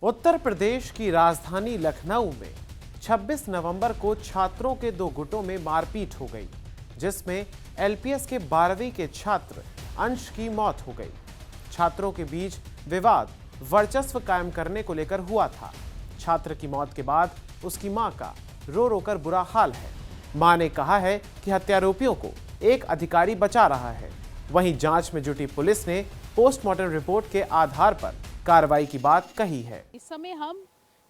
उत्तर प्रदेश की राजधानी लखनऊ में 26 नवंबर को छात्रों के दो गुटों में मारपीट हो गई, जिसमें एलपीएस के 12वीं के छात्र अंश की मौत हो गई। छात्रों के बीच विवाद वर्चस्व कायम करने को लेकर हुआ था। छात्र की मौत के बाद उसकी मां का रो रो कर बुरा हाल है। मां ने कहा है कि हत्यारोपियों को एक अधिकारी बचा रहा है। वहीं जांच में जुटी पुलिस ने पोस्टमार्टम रिपोर्ट के आधार पर कार्रवाई की बात कही है। इस समय हम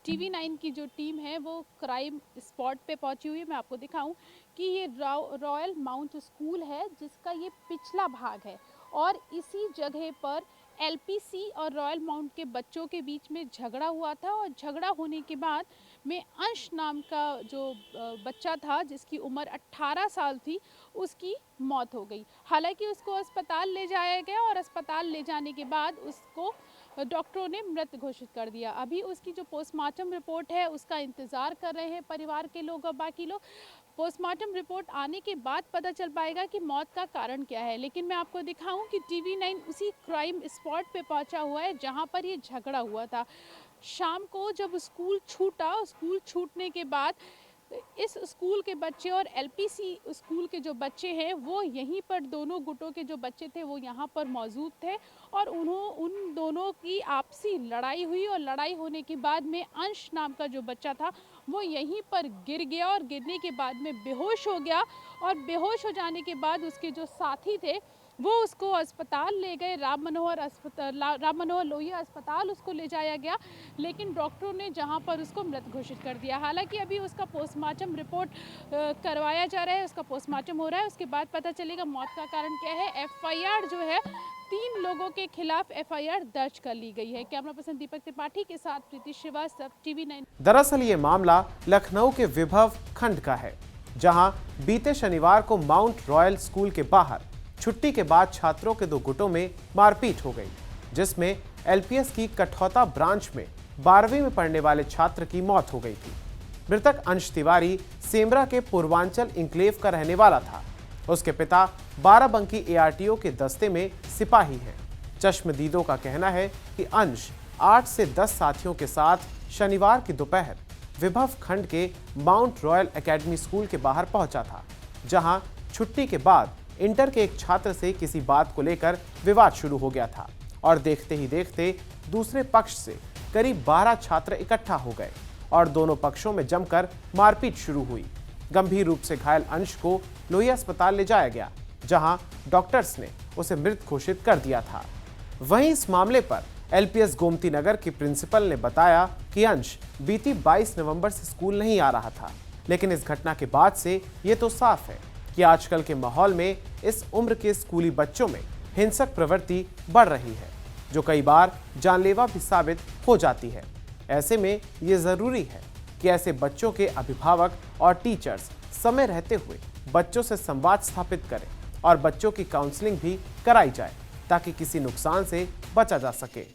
टीवी 9 की जो टीम है वो क्राइम स्पॉट पे पहुंची हुई है। मैं आपको दिखाऊं कि ये रॉयल माउंट स्कूल है, जिसका ये पिछला भाग है और इसी जगह पर एलपीसी और रॉयल माउंट के बच्चों के बीच में झगड़ा हुआ था और झगड़ा होने के बाद में अंश नाम का जो बच्चा था, जिसकी उम्र 18 साल थी, उसकी मौत हो गई। हालांकि उसको अस्पताल ले जाया गया और अस्पताल ले जाने के बाद उसको डॉक्टरों ने मृत घोषित कर दिया। अभी उसकी जो पोस्टमार्टम रिपोर्ट है उसका इंतज़ार कर रहे हैं परिवार के लोग और बाकी लोग। पोस्टमार्टम रिपोर्ट आने के बाद पता चल पाएगा कि मौत का कारण क्या है। लेकिन मैं आपको दिखाऊं कि टीवी 9 उसी क्राइम स्पॉट पे पहुंचा हुआ है जहां पर ये झगड़ा हुआ था। शाम को जब स्कूल छूटा, स्कूल छूटने के बाद इस स्कूल के बच्चे और एलपीसी स्कूल के जो बच्चे हैं वो यहीं पर, दोनों गुटों के जो बच्चे थे वो यहाँ पर मौजूद थे और उन दोनों की आपसी लड़ाई हुई और लड़ाई होने के बाद में अंश नाम का जो बच्चा था वो यहीं पर गिर गया और गिरने के बाद में बेहोश हो गया और बेहोश हो जाने के बाद उसके जो साथी थे वो उसको अस्पताल ले गए। राम मनोहर लोहिया अस्पताल उसको ले जाया गया, लेकिन डॉक्टरों ने जहां पर उसको मृत घोषित कर दिया। हालांकि अभी उसका पोस्टमार्टम रिपोर्ट करवाया जा रहा है, उसका पोस्टमार्टम हो रहा है, उसके बाद पता चलेगा मौत का कारण क्या है। एफआईआर जो है 3 लोगों के खिलाफ एफआईआर दर्ज कर ली गई है। कैमरा पर्सन दीपक त्रिपाठी के साथ प्रीति श्रीवास्तव, टीवी 9। दरअसल ये मामला लखनऊ के विभव खंड का है, जहां बीते शनिवार को माउंट रॉयल स्कूल के बाहर छुट्टी के बाद छात्रों के दो गुटों में मारपीट हो गई, जिसमें एलपीएस की कठौता ब्रांच में 12वीं में पढ़ने वाले छात्र की मौत हो गई थी। मृतक अंश तिवारी सेमरा के पूर्वांचल इंक्लेव का रहने वाला था। उसके पिता बाराबंकी एआरटीओ के दस्ते में सिपाही हैं। चश्मदीदों का कहना है कि अंश 8 से 10 साथियों के साथ शनिवार की दोपहर विभव खंड के माउंट रॉयल एकेडमी स्कूल के बाहर पहुंचा था, जहां छुट्टी के बाद इंटर के एक छात्र से किसी बात को लेकर विवाद शुरू हो गया था और देखते ही देखते दूसरे पक्ष से करीब 12 छात्र इकट्ठा हो गए और दोनों पक्षों में जमकर मारपीट शुरू हुई। गंभीर रूप से घायल अंश को लोहिया अस्पताल ले जाया गया, जहां डॉक्टर्स ने उसे मृत घोषित कर दिया था। वहीं इस मामले पर एलपीएस गोमती नगर की प्रिंसिपल ने बताया कि अंश बीती 22 नवंबर से स्कूल नहीं आ रहा था, लेकिन इस घटना के बाद से ये तो साफ है कि आजकल के माहौल में इस उम्र के स्कूली बच्चों में हिंसक प्रवृत्ति बढ़ रही है, जो कई बार जानलेवा भी साबित हो जाती है। ऐसे में ये जरूरी है कि ऐसे बच्चों के अभिभावक और टीचर्स समय रहते हुए बच्चों से संवाद स्थापित करें और बच्चों की काउंसलिंग भी कराई जाए, ताकि किसी नुकसान से बचा जा सके।